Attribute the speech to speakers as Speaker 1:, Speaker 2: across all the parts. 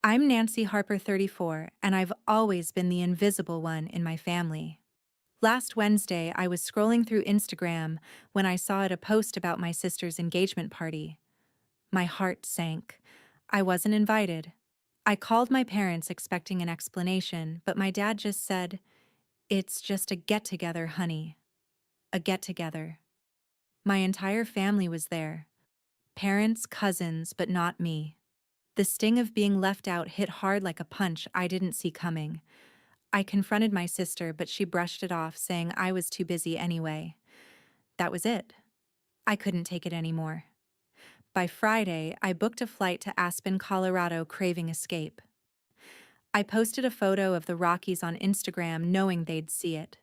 Speaker 1: I'm Nancy Harper, 34, and I've always been the invisible one in my family. Last Wednesday, I was scrolling through Instagram when I saw a post about my sister's engagement party. My heart sank. I wasn't invited. I called my parents expecting an explanation, but my dad just said, "It's just a get-together, honey. A get-together." My entire family was there. Parents, cousins, but not me. The sting of being left out hit hard like a punch I didn't see coming. I confronted my sister, but she brushed it off, saying I was too busy anyway. That was it. I couldn't take it anymore. By Friday, I booked a flight to Aspen, Colorado, craving escape. I posted a photo of the Rockies on Instagram, knowing they'd see it.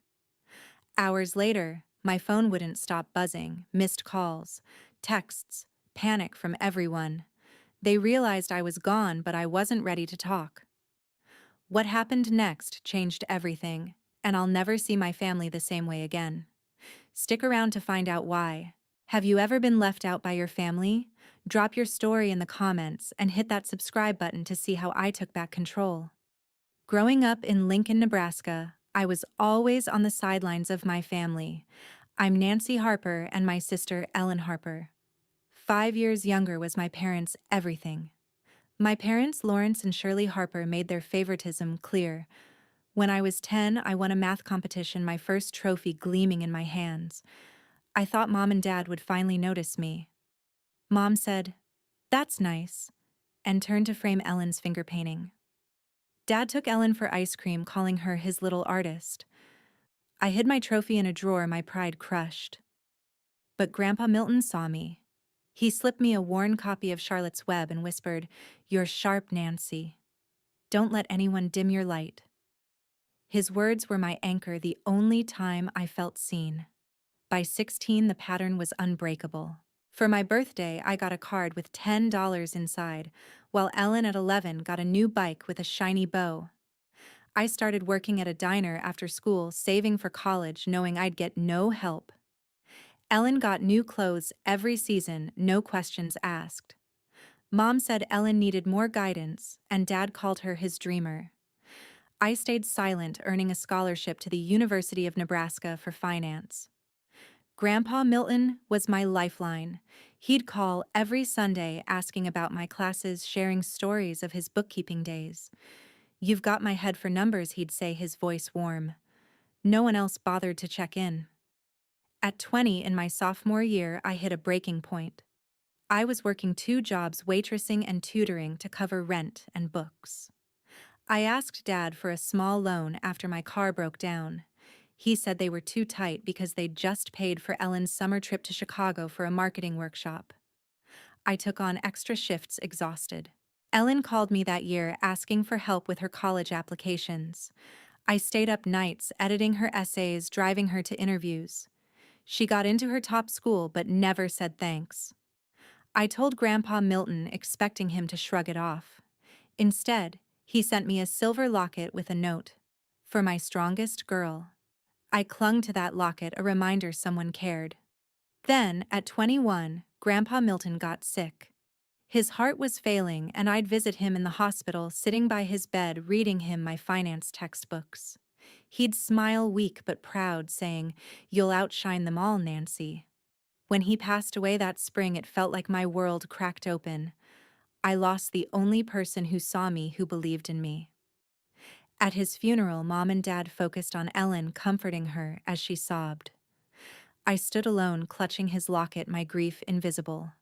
Speaker 1: Hours later, my phone wouldn't stop buzzing, missed calls, texts, panic from everyone. They realized I was gone, but I wasn't ready to talk. What happened next changed everything, and I'll never see my family the same way again. Stick around to find out why. Have you ever been left out by your family? Drop your story in the comments and hit that subscribe button to see how I took back control. Growing up in Lincoln, Nebraska, I was always on the sidelines of my family. I'm Nancy Harper and my sister Ellen Harper. 5 years younger was my parents' everything. My parents, Lawrence and Shirley Harper, made their favoritism clear. When I was 10, I won a math competition, my first trophy gleaming in my hands. I thought Mom and Dad would finally notice me. Mom said, "That's nice," and turned to frame Ellen's finger painting. Dad took Ellen for ice cream, calling her his little artist. I hid my trophy in a drawer, my pride crushed. But Grandpa Milton saw me. He slipped me a worn copy of Charlotte's Web and whispered, "You're sharp, Nancy. Don't let anyone dim your light." His words were my anchor, the only time I felt seen. By 16, the pattern was unbreakable. For my birthday, I got a card with $10 inside, while Ellen at 11 got a new bike with a shiny bow. I started working at a diner after school, saving for college, knowing I'd get no help. Ellen got new clothes every season, no questions asked. Mom said Ellen needed more guidance, and Dad called her his dreamer. I stayed silent, earning a scholarship to the University of Nebraska for finance. Grandpa Milton was my lifeline. He'd call every Sunday asking about my classes, sharing stories of his bookkeeping days. "You've got my head for numbers," he'd say, his voice warm. No one else bothered to check in. At 20, in my sophomore year, I hit a breaking point. I was working 2 jobs, waitressing and tutoring, to cover rent and books. I asked Dad for a small loan after my car broke down. He said they were too tight because they'd just paid for Ellen's summer trip to Chicago for a marketing workshop. I took on extra shifts, exhausted. Ellen called me that year asking for help with her college applications. I stayed up nights editing her essays, driving her to interviews. She got into her top school but never said thanks. I told Grandpa Milton, expecting him to shrug it off. Instead, he sent me a silver locket with a note. "For my strongest girl." I clung to that locket, a reminder someone cared. Then, at 21, Grandpa Milton got sick. His heart was failing, and I'd visit him in the hospital, sitting by his bed, reading him my finance textbooks. He'd smile, weak but proud, saying, "You'll outshine them all, Nancy." When he passed away that spring, it felt like my world cracked open. I lost the only person who saw me, who believed in me. At his funeral, Mom and Dad focused on Ellen, comforting her as she sobbed. I stood alone, clutching his locket, my grief invisible.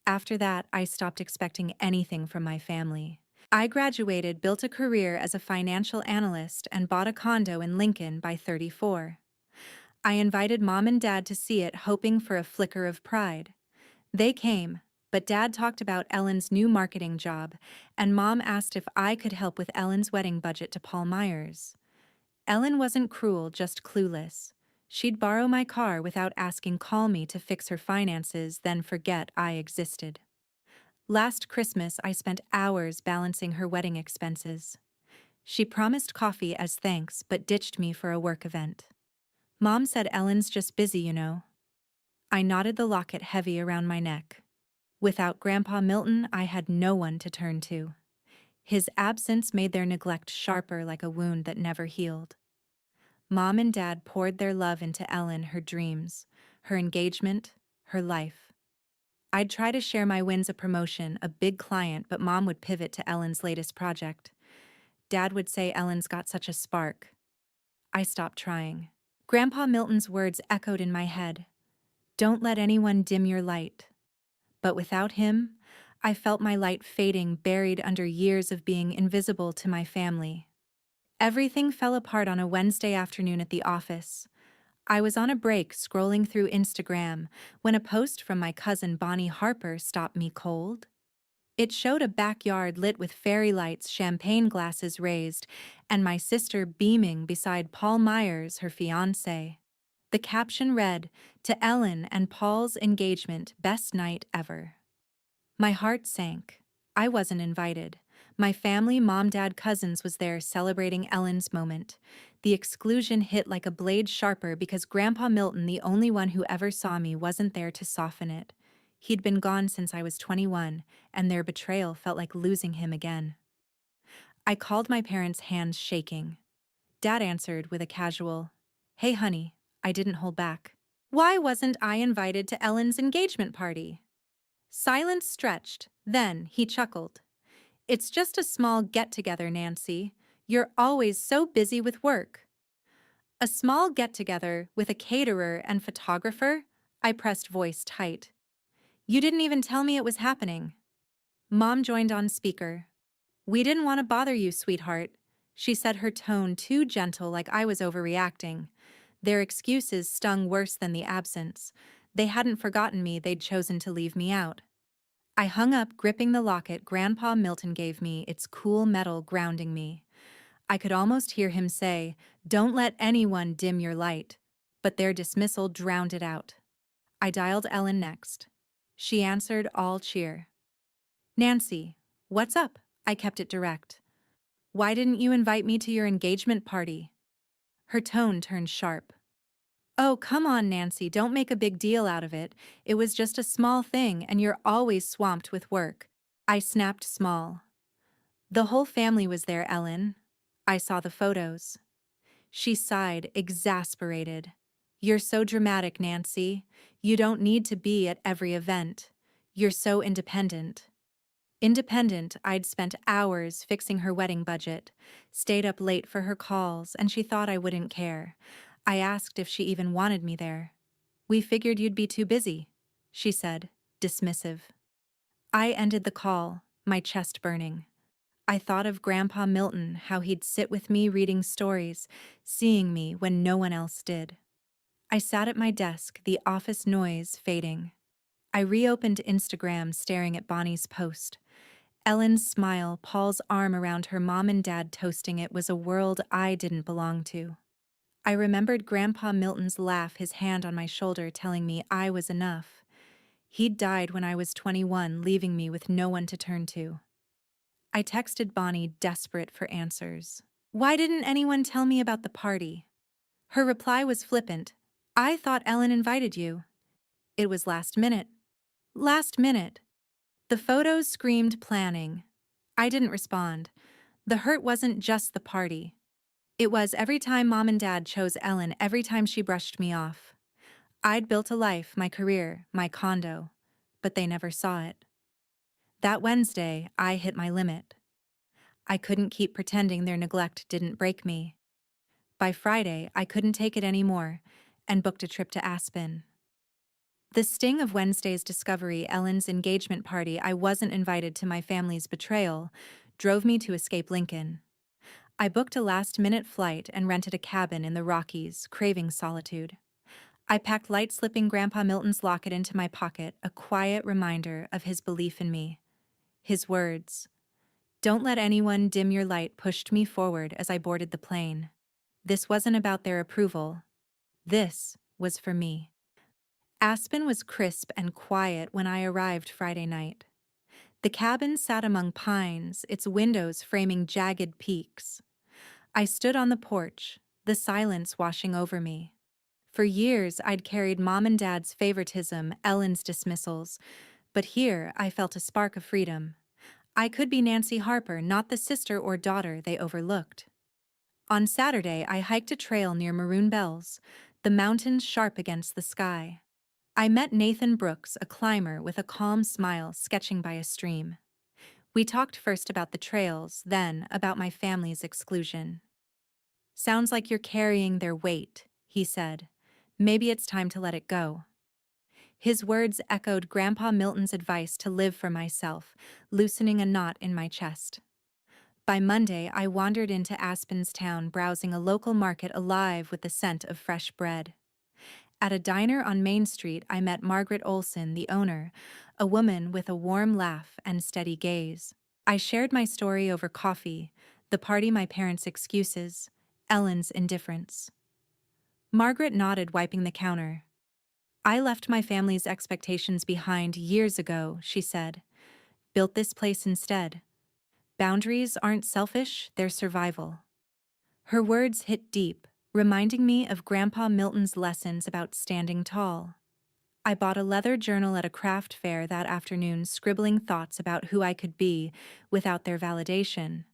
Speaker 1: After that, I stopped expecting anything from my family. I graduated, built a career as a financial analyst, and bought a condo in Lincoln by 34. I invited Mom and Dad to see it, hoping for a flicker of pride. They came, but Dad talked about Ellen's new marketing job, and Mom asked if I could help with Ellen's wedding budget to Paul Myers. Ellen wasn't cruel, just clueless. She'd borrow my car without asking, call me to fix her finances, then forget I existed. Last Christmas, I spent hours balancing her wedding expenses. She promised coffee as thanks, but ditched me for a work event. Mom said Ellen's just busy, you know. I knotted the locket heavy around my neck. Without Grandpa Milton, I had no one to turn to. His absence made their neglect sharper like a wound that never healed. Mom and Dad poured their love into Ellen, her dreams, her engagement, her life. I'd try to share my wins, a promotion, a big client, but Mom would pivot to Ellen's latest project. Dad would say Ellen's got such a spark. I stopped trying. Grandpa Milton's words echoed in my head. Don't let anyone dim your light. But without him, I felt my light fading, buried under years of being invisible to my family. Everything fell apart on a Wednesday afternoon at the office. I was on a break scrolling through Instagram when a post from my cousin Bonnie Harper stopped me cold. It showed a backyard lit with fairy lights, champagne glasses raised, and my sister beaming beside Paul Myers, her fiancé. The caption read, "To Ellen and Paul's engagement, best night ever." My heart sank. I wasn't invited. My family, mom, dad, cousins was there celebrating Ellen's moment. The exclusion hit like a blade sharper because Grandpa Milton, the only one who ever saw me, wasn't there to soften it. He'd been gone since I was 21, and their betrayal felt like losing him again. I called my parents, hands shaking. Dad answered with a casual, "Hey honey," I didn't hold back. Why wasn't I invited to Ellen's engagement party? Silence stretched, then he chuckled. It's just a small get-together, Nancy. You're always so busy with work. A small get-together with a caterer and photographer? I pressed voice tight. You didn't even tell me it was happening. Mom joined on speaker. We didn't want to bother you, sweetheart. She said, her tone too gentle, like I was overreacting. Their excuses stung worse than the absence. They hadn't forgotten me, they'd chosen to leave me out. I hung up, gripping the locket Grandpa Milton gave me, its cool metal grounding me. I could almost hear him say, "Don't let anyone dim your light." But their dismissal drowned it out. I dialed Ellen next. She answered, all cheer. "Nancy, what's up?" I kept it direct. "Why didn't you invite me to your engagement party?" Her tone turned sharp. "Oh, come on, Nancy, don't make a big deal out of it. It was just a small thing, and you're always swamped with work." I snapped small. "The whole family was there, Ellen. I saw the photos." She sighed, exasperated. "You're so dramatic, Nancy. You don't need to be at every event. You're so independent." Independent, I'd spent hours fixing her wedding budget, stayed up late for her calls, and she thought I wouldn't care. I asked if she even wanted me there. "We figured you'd be too busy," she said, dismissive. I ended the call, my chest burning. I thought of Grandpa Milton, how he'd sit with me reading stories, seeing me when no one else did. I sat at my desk, the office noise fading. I reopened Instagram, staring at Bonnie's post. Ellen's smile, Paul's arm around her mom and dad toasting it, was a world I didn't belong to. I remembered Grandpa Milton's laugh, his hand on my shoulder telling me I was enough. He'd died when I was 21, leaving me with no one to turn to. I texted Bonnie, desperate for answers. "Why didn't anyone tell me about the party?" Her reply was flippant. "I thought Ellen invited you." It was last minute. Last minute. The photos screamed planning. I didn't respond. The hurt wasn't just the party. It was every time Mom and Dad chose Ellen, every time she brushed me off. I'd built a life, my career, my condo, but they never saw it. That Wednesday, I hit my limit. I couldn't keep pretending their neglect didn't break me. By Friday, I couldn't take it anymore and booked a trip to Aspen. The sting of Wednesday's discovery, Ellen's engagement party, I wasn't invited to, my family's betrayal, drove me to escape Lincoln. I booked a last-minute flight and rented a cabin in the Rockies, craving solitude. I packed light, slipping Grandpa Milton's locket into my pocket, a quiet reminder of his belief in me. His words, "Don't let anyone dim your light," pushed me forward as I boarded the plane. This wasn't about their approval. This was for me. Aspen was crisp and quiet when I arrived Friday night. The cabin sat among pines, its windows framing jagged peaks. I stood on the porch, the silence washing over me. For years, I'd carried Mom and Dad's favoritism, Ellen's dismissals, but here I felt a spark of freedom. I could be Nancy Harper, not the sister or daughter they overlooked. On Saturday, I hiked a trail near Maroon Bells, the mountains sharp against the sky. I met Nathan Brooks, a climber with a calm smile, sketching by a stream. We talked first about the trails, then about my family's exclusion. "Sounds like you're carrying their weight," he said. "Maybe it's time to let it go." His words echoed Grandpa Milton's advice to live for myself, loosening a knot in my chest. By Monday, I wandered into Aspen's town, browsing a local market alive with the scent of fresh bread. At a diner on Main Street, I met Margaret Olson, the owner, a woman with a warm laugh and steady gaze. I shared my story over coffee, the party my parents' excuses, Ellen's indifference. Margaret nodded, wiping the counter. "I left my family's expectations behind years ago," she said. "Built this place instead. Boundaries aren't selfish, they're survival." Her words hit deep, reminding me of Grandpa Milton's lessons about standing tall. I bought a leather journal at a craft fair that afternoon, scribbling thoughts about who I could be without their validation.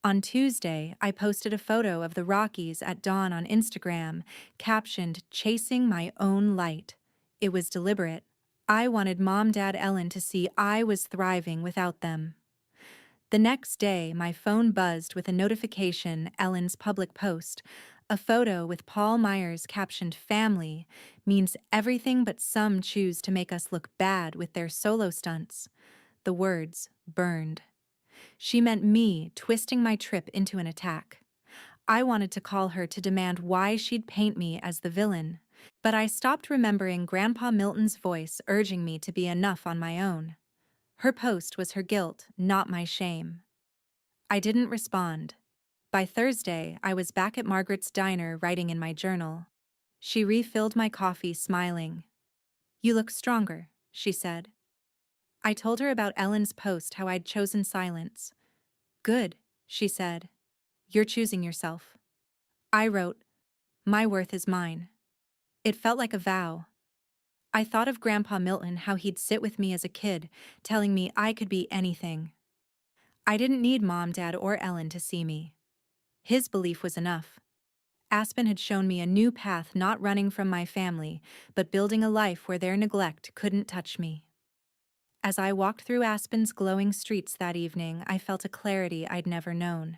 Speaker 1: On Tuesday, I posted a photo of the Rockies at dawn on Instagram, captioned, "Chasing my own light." It was deliberate. I wanted Mom, Dad, Ellen to see I was thriving without them. The next day, my phone buzzed with a notification: Ellen's public post. A photo with Paul Myers captioned, "Family means everything, but some choose to make us look bad with their solo stunts." The words burned. She meant me, twisting my trip into an attack. I wanted to call her to demand why she'd paint me as the villain. But I stopped, remembering Grandpa Milton's voice urging me to be enough on my own. Her post was her guilt, not my shame. I didn't respond. By Thursday, I was back at Margaret's diner, writing in my journal. She refilled my coffee, smiling. "You look stronger," she said. I told her about Ellen's post, how I'd chosen silence. "Good," she said. "You're choosing yourself." I wrote, "My worth is mine." It felt like a vow. I thought of Grandpa Milton, how he'd sit with me as a kid, telling me I could be anything. I didn't need Mom, Dad, or Ellen to see me. His belief was enough. Aspen had shown me a new path, not running from my family, but building a life where their neglect couldn't touch me. As I walked through Aspen's glowing streets that evening, I felt a clarity I'd never known.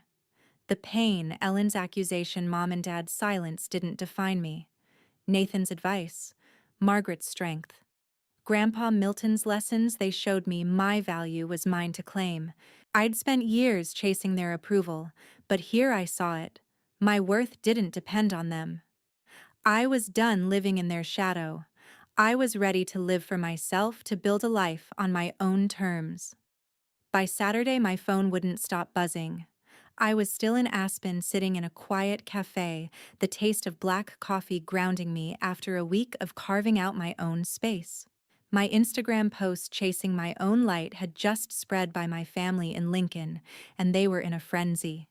Speaker 1: The pain, Ellen's accusation, Mom and Dad's silence didn't define me. Nathan's advice, Margaret's strength, Grandpa Milton's lessons, they showed me my value was mine to claim. I'd spent years chasing their approval, but here I saw it. My worth didn't depend on them. I was done living in their shadow. I was ready to live for myself, to build a life on my own terms. By Saturday, my phone wouldn't stop buzzing. I was still in Aspen, sitting in a quiet cafe, the taste of black coffee grounding me after a week of carving out my own space. My Instagram post, "Chasing My Own Light," had just spread by my family in Lincoln, and they were in a frenzy.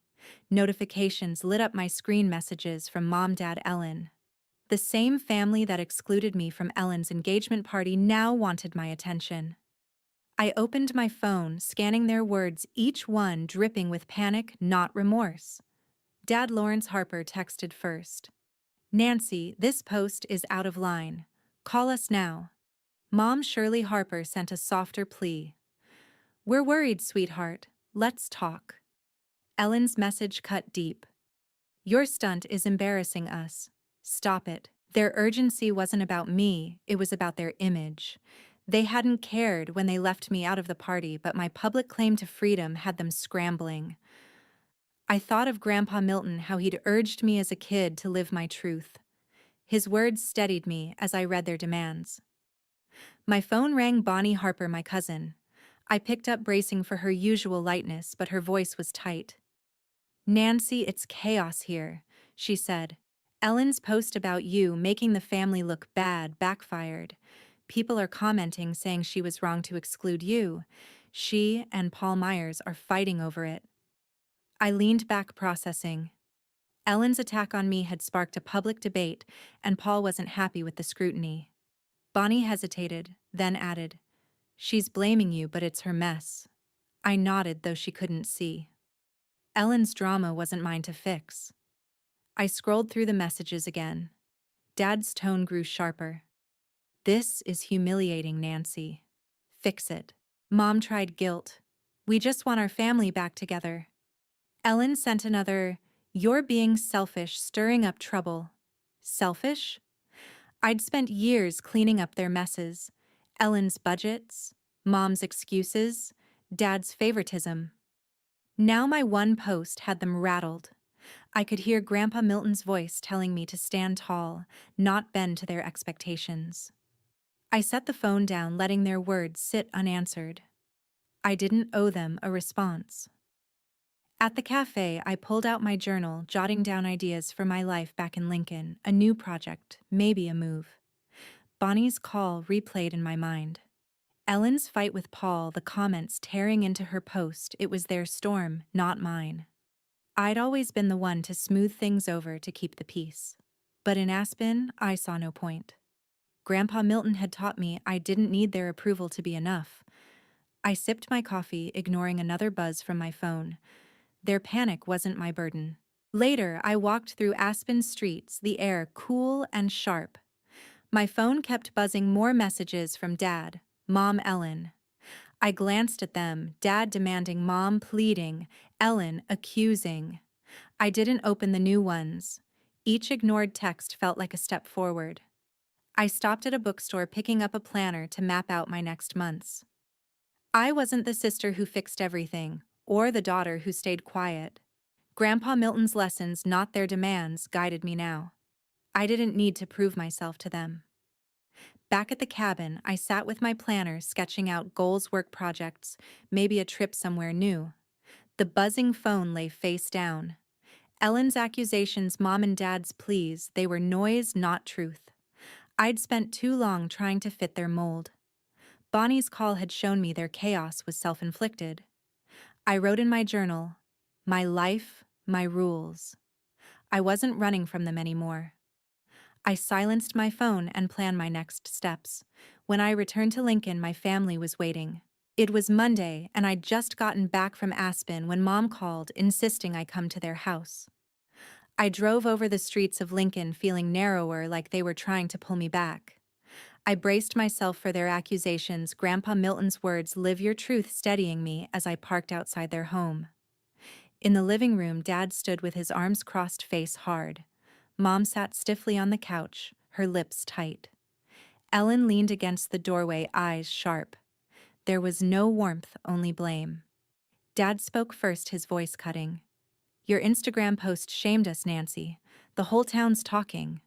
Speaker 1: Notifications lit up my screen: messages from Mom, Dad, Ellen. The same family that excluded me from Ellen's engagement party now wanted my attention. I opened my phone, scanning their words, each one dripping with panic, not remorse. Dad Lawrence Harper texted first. "Nancy, this post is out of line. Call us now." Mom Shirley Harper sent a softer plea. "We're worried, sweetheart. Let's talk." Ellen's message cut deep. "Your stunt is embarrassing us. Stop it." Their urgency wasn't about me, it was about their image. They hadn't cared when they left me out of the party, but my public claim to freedom had them scrambling. I thought of Grandpa Milton, how he'd urged me as a kid to live my truth. His words steadied me as I read their demands. My phone rang. Bonnie Harper, my cousin. I picked up, bracing for her usual lightness, but her voice was tight. "Nancy, it's chaos here," she said. "Ellen's post about you making the family look bad backfired. People are commenting, saying she was wrong to exclude you. She and Paul Myers are fighting over it." I leaned back, processing. Ellen's attack on me had sparked a public debate, and Paul wasn't happy with the scrutiny. Bonnie hesitated, then added, "She's blaming you, but it's her mess." I nodded, though she couldn't see. Ellen's drama wasn't mine to fix. I scrolled through the messages again. Dad's tone grew sharper. This is humiliating, Nancy. Fix it. Mom tried guilt. We just want our family back together. Ellen sent another, "You're being selfish, stirring up trouble." Selfish? I'd spent years cleaning up their messes. Ellen's budgets, Mom's excuses, Dad's favoritism. Now my one post had them rattled. I could hear Grandpa Milton's voice telling me to stand tall, not bend to their expectations. I set the phone down, letting their words sit unanswered. I didn't owe them a response. At the cafe, I pulled out my journal, jotting down ideas for my life back in Lincoln, a new project, maybe a move. Bonnie's call replayed in my mind. Ellen's fight with Paul, the comments tearing into her post, it was their storm, not mine. I'd always been the one to smooth things over to keep the peace. But in Aspen, I saw no point. Grandpa Milton had taught me I didn't need their approval to be enough. I sipped my coffee, ignoring another buzz from my phone. Their panic wasn't my burden. Later, I walked through Aspen streets, the air cool and sharp. My phone kept buzzing, more messages from Dad, Mom, Ellen. I glanced at them, Dad demanding, Mom pleading, Ellen accusing. I didn't open the new ones. Each ignored text felt like a step forward. I stopped at a bookstore, picking up a planner to map out my next months. I wasn't the sister who fixed everything, or the daughter who stayed quiet. Grandpa Milton's lessons, not their demands, guided me now. I didn't need to prove myself to them. Back at the cabin, I sat with my planner, sketching out goals, work projects, maybe a trip somewhere new. The buzzing phone lay face down. Ellen's accusations, Mom and Dad's pleas, they were noise, not truth. I'd spent too long trying to fit their mold. Bonnie's call had shown me their chaos was self-inflicted. I wrote in my journal, my life, my rules. I wasn't running from them anymore. I silenced my phone and planned my next steps. When I returned to Lincoln, my family was waiting. It was Monday, and I'd just gotten back from Aspen when Mom called, insisting I come to their house. I drove over the streets of Lincoln, feeling narrower, like they were trying to pull me back. I braced myself for their accusations, Grandpa Milton's words, "Live your truth," steadying me as I parked outside their home. In the living room, Dad stood with his arms crossed, face hard. Mom sat stiffly on the couch, her lips tight. Ellen leaned against the doorway, eyes sharp. There was no warmth, only blame. Dad spoke first, his voice cutting. "Your Instagram post shamed us, Nancy. The whole town's talking."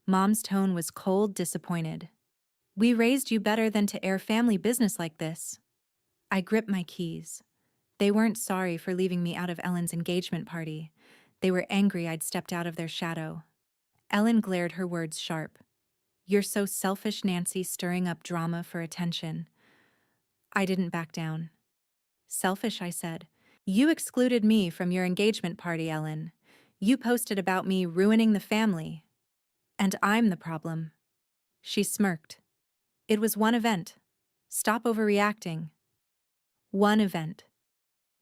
Speaker 1: Mom's tone was cold, disappointed. "We raised you better than to air family business like this." I gripped my keys. They weren't sorry for leaving me out of Ellen's engagement party. They were angry I'd stepped out of their shadow. Ellen glared, her words sharp. "You're so selfish, Nancy, stirring up drama for attention." I didn't back down. "Selfish," I said. "You excluded me from your engagement party, Ellen. You posted about me ruining the family. And I'm the problem." She smirked. "It was one event. Stop overreacting." One event.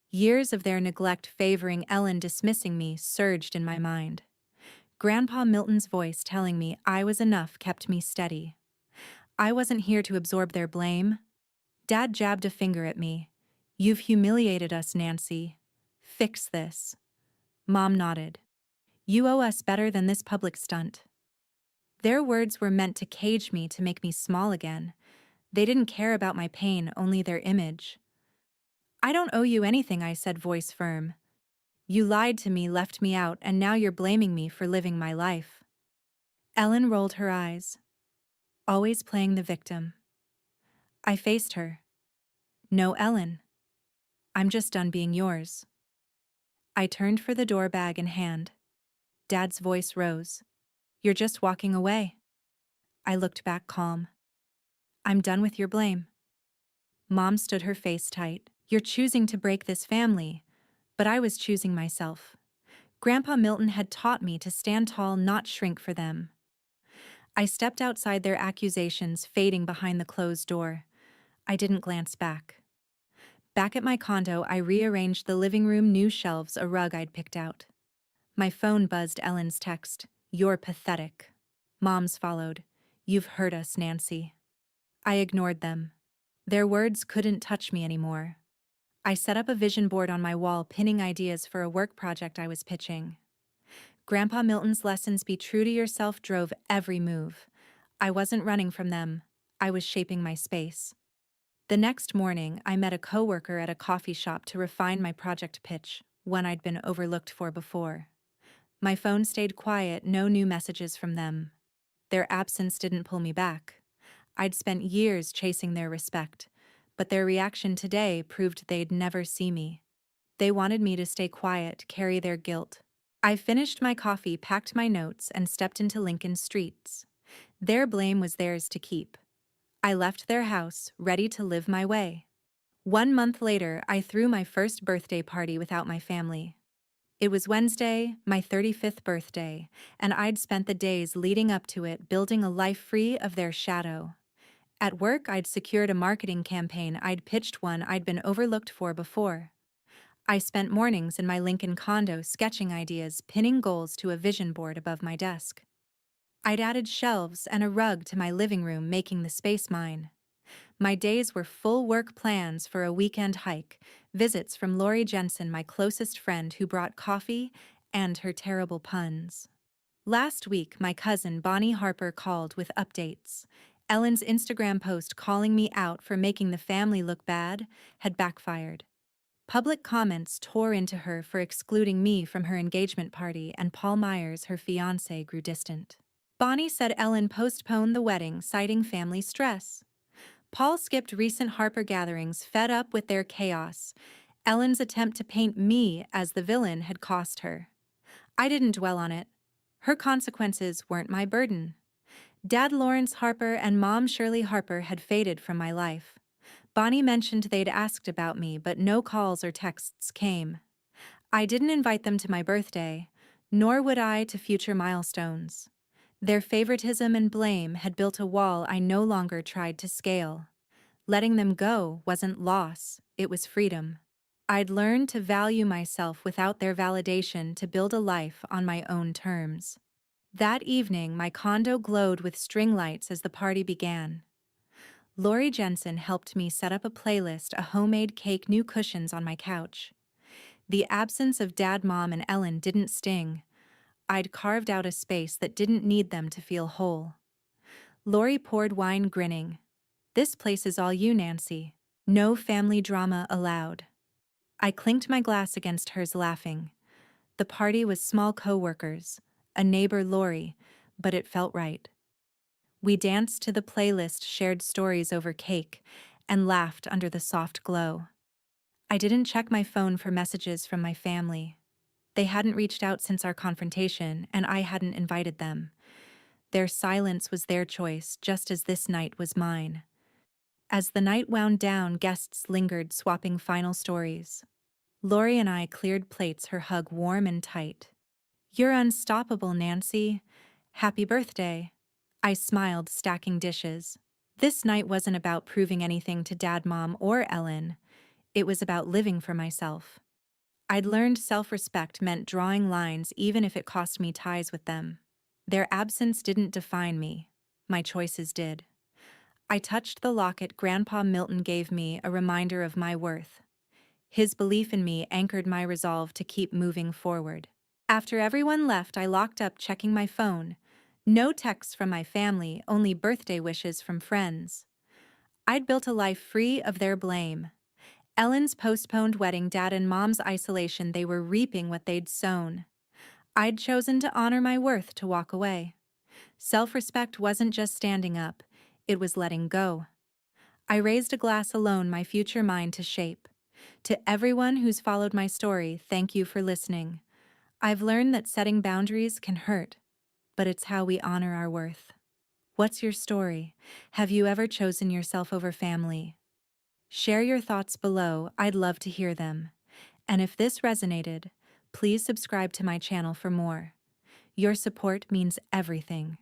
Speaker 1: Years of their neglect, favoring Ellen, dismissing me, surged in my mind. Grandpa Milton's voice telling me I was enough kept me steady. I wasn't here to absorb their blame. Dad jabbed a finger at me. "You've humiliated us, Nancy. Fix this." Mom nodded. "You owe us better than this public stunt." Their words were meant to cage me, to make me small again. They didn't care about my pain, only their image. "I don't owe you anything," I said, voice firm. "You lied to me, left me out, and now you're blaming me for living my life." Ellen rolled her eyes. Always playing the victim. I faced her. "No, Ellen. I'm just done being yours." I turned for the door, bag in hand. Dad's voice rose. "You're just walking away." I looked back, calm. "I'm done with your blame." Mom stood, her face tight. "You're choosing to break this family." But I was choosing myself. Grandpa Milton had taught me to stand tall, not shrink for them. I stepped outside their accusations, fading behind the closed door. I didn't glance back. Back at my condo, I rearranged the living room new shelves, a rug I'd picked out. My phone buzzed Ellen's text, "You're pathetic." Mom's followed, "You've hurt us, Nancy." I ignored them. Their words couldn't touch me anymore. I set up a vision board on my wall, pinning ideas for a work project I was pitching. Grandpa Milton's lessons, "Be true to yourself," drove every move. I wasn't running from them. I was shaping my space. The next morning, I met a coworker at a coffee shop to refine my project pitch, one I'd been overlooked for before. My phone stayed quiet, no new messages from them. Their absence didn't pull me back. I'd spent years chasing their respect, but their reaction today proved they'd never see me. They wanted me to stay quiet, carry their guilt. I finished my coffee, packed my notes, and stepped into Lincoln's streets. Their blame was theirs to keep. I left their house, ready to live my way. 1 month later, I threw my first birthday party without my family. It was Wednesday, my 35th birthday, and I'd spent the days leading up to it building a life free of their shadow. At work, I'd secured a marketing campaign. I'd pitched one I'd been overlooked for before. I spent mornings in my Lincoln condo sketching ideas, pinning goals to a vision board above my desk. I'd added shelves and a rug to my living room, making the space mine. My days were full: work plans for a weekend hike, visits from Lori Jensen, my closest friend who brought coffee, and her terrible puns. Last week, my cousin Bonnie Harper called with updates. Ellen's Instagram post calling me out for making the family look bad had backfired. Public comments tore into her for excluding me from her engagement party, and Paul Myers, her fiancé, grew distant. Bonnie said Ellen postponed the wedding, citing family stress. Paul skipped recent Harper gatherings, fed up with their chaos. Ellen's attempt to paint me as the villain had cost her. I didn't dwell on it. Her consequences weren't my burden. Dad Lawrence Harper and Mom Shirley Harper had faded from my life. Bonnie mentioned they'd asked about me, but no calls or texts came. I didn't invite them to my birthday, nor would I to future milestones. Their favoritism and blame had built a wall I no longer tried to scale. Letting them go wasn't loss, it was freedom. I'd learned to value myself without their validation, to build a life on my own terms. That evening, my condo glowed with string lights as the party began. Lori Jensen helped me set up a playlist, a homemade cake, new cushions on my couch. The absence of Dad, Mom, and Ellen didn't sting. I'd carved out a space that didn't need them to feel whole. Lori poured wine, grinning. "This place is all you, Nancy. No family drama allowed." I clinked my glass against hers, laughing. The party was small: coworkers, a neighbor, Lori, but it felt right. We danced to the playlist, shared stories over cake, and laughed under the soft glow. I didn't check my phone for messages from my family. They hadn't reached out since our confrontation, and I hadn't invited them. Their silence was their choice, just as this night was mine. As the night wound down, guests lingered, swapping final stories. Lori and I cleared plates, her hug warm and tight. "You're unstoppable, Nancy. Happy birthday." I smiled, stacking dishes. This night wasn't about proving anything to Dad, Mom, or Ellen. It was about living for myself. I'd learned self-respect meant drawing lines even if it cost me ties with them. Their absence didn't define me. My choices did. I touched the locket Grandpa Milton gave me, a reminder of my worth. His belief in me anchored my resolve to keep moving forward. After everyone left, I locked up, checking my phone. No texts from my family, only birthday wishes from friends. I'd built a life free of their blame. Ellen's postponed wedding, Dad and Mom's isolation, they were reaping what they'd sown. I'd chosen to honor my worth, to walk away. Self-respect wasn't just standing up, it was letting go. I raised a glass alone, my future mine to shape. To everyone who's followed my story, thank you for listening. I've learned that setting boundaries can hurt, but it's how we honor our worth. What's your story? Have you ever chosen yourself over family? Share your thoughts below, I'd love to hear them. And if this resonated, please subscribe to my channel for more. Your support means everything.